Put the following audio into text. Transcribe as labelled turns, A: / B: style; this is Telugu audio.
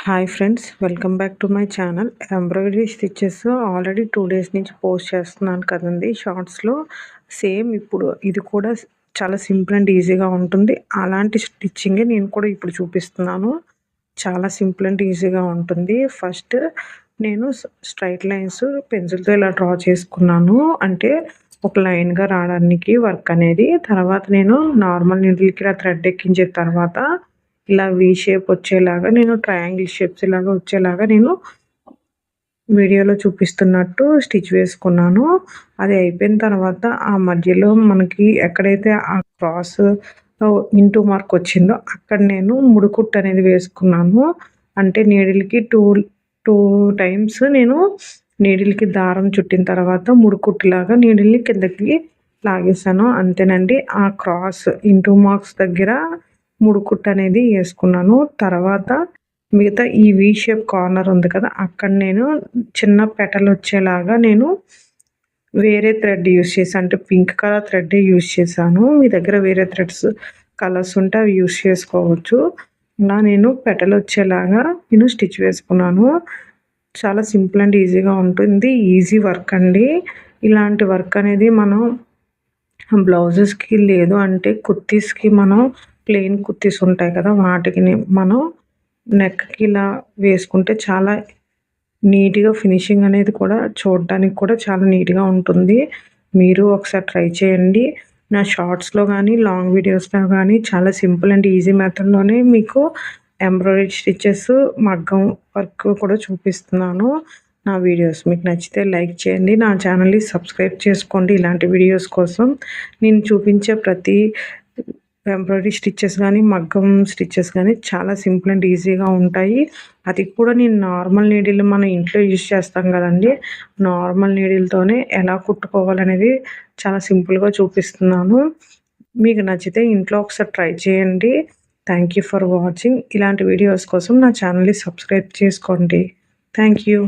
A: Hi friends, welcome back to my channel. Embroidery stitches already 2 days నుంచి పోస్ట్ చేస్తున్నాను కదండి షార్ట్స్లో. సేమ్ ఇప్పుడు ఇది కూడా చాలా సింపుల్ అండ్ ఈజీగా ఉంటుంది. అలాంటి స్టిచ్చింగే నేను కూడా ఇప్పుడు చూపిస్తున్నాను. చాలా సింపుల్ అండ్ ఈజీగా ఉంటుంది. ఫస్ట్ నేను స్ట్రైట్ లైన్స్ పెన్సిల్తో ఇలా డ్రా చేసుకున్నాను. అంటే ఒక లైన్గా రావడానికి వర్క్ అనేది. తర్వాత నేను నార్మల్ నీడిల్కి ఇలా థ్రెడ్ ఎక్కించిన తర్వాత ఇలా వి షేప్ వచ్చేలాగా నేను ట్రయాంగిల్ షేప్స్ ఇలాగా వచ్చేలాగా నేను వీడియోలో చూపిస్తున్నట్టు స్టిచ్ వేసుకున్నాను. అది అయిపోయిన తర్వాత ఆ మధ్యలో మనకి ఎక్కడైతే ఆ క్రాస్ ఇంటూ మార్క్ వచ్చిందో అక్కడ నేను ముడుకుట్టు అనేది వేసుకున్నాను. అంటే నీడిల్కి టూ టూ టైమ్స్ నేను నీడిల్కి దారం చుట్టిన తర్వాత ముడుకుట్టులాగా నీడిల్ని కిందకి లాగేసాను. అంతేనండి. ఆ క్రాస్ ఇంటూ మార్క్స్ దగ్గర ముడుకుట్టు అనేది వేసుకున్నాను. తర్వాత మిగతా ఈ వి షేప్ కార్నర్ ఉంది కదా, అక్కడ నేను చిన్న పెటల్ వచ్చేలాగా నేను వేరే థ్రెడ్ యూస్ చేశాను. అంటే పింక్ కలర్ థ్రెడ్ యూస్ చేశాను. మీ దగ్గర వేరే థ్రెడ్స్ కలర్స్ ఉంటే అవి యూస్ చేసుకోవచ్చు. ఇలా నేను పెటల్ వచ్చేలాగా నేను స్టిచ్ వేసుకున్నాను. చాలా సింపుల్ అండ్ ఈజీగా ఉంటుంది. ఈజీ వర్క్ అండి. ఇలాంటి వర్క్ అనేది మనం బ్లౌజెస్కి లేదు అంటే కుర్తీస్కి మనం ప్లెయిన్ కుర్తీస్ ఉంటాయి కదా, వాటికి మనం నెక్కి ఇలా వేసుకుంటే చాలా నీట్గా ఫినిషింగ్ అనేది కూడా చూడడానికి కూడా చాలా నీట్గా ఉంటుంది. మీరు ఒకసారి ట్రై చేయండి. నా షార్ట్స్లో కానీ లాంగ్ వీడియోస్లో కానీ చాలా సింపుల్ అండ్ ఈజీ మెథడ్లోనే మీకు ఎంబ్రాయిడరీ స్టిచెస్ మగ్గం వర్క్ కూడా చూపిస్తున్నాను. నా వీడియోస్ మీకు నచ్చితే లైక్ చేయండి. నా ఛానల్ని సబ్స్క్రైబ్ చేసుకోండి. ఇలాంటి వీడియోస్ కోసం నేను చూపించే ప్రతి ఎంబ్రాయిడరీ స్టిచెస్ కానీ మగ్గం స్టిచెస్ కానీ చాలా సింపుల్ అండ్ ఈజీగా ఉంటాయి. అది కూడా నేను నార్మల్ నీడిల్ మన ఇంట్లో యూజ్ చేస్తాం కదండి, నార్మల్ నీడిల్తోనే ఎలా కుట్టుకోవాలనేది చాలా సింపుల్గా చూపిస్తున్నాను. మీకు నచ్చితే ఇంట్లో ఒకసారి ట్రై చేయండి. Thank you for watching. ఇలాంటి వీడియోస్ కోసం నా ఛానల్ని సబ్స్క్రైబ్ చేసుకోండి. Thank you.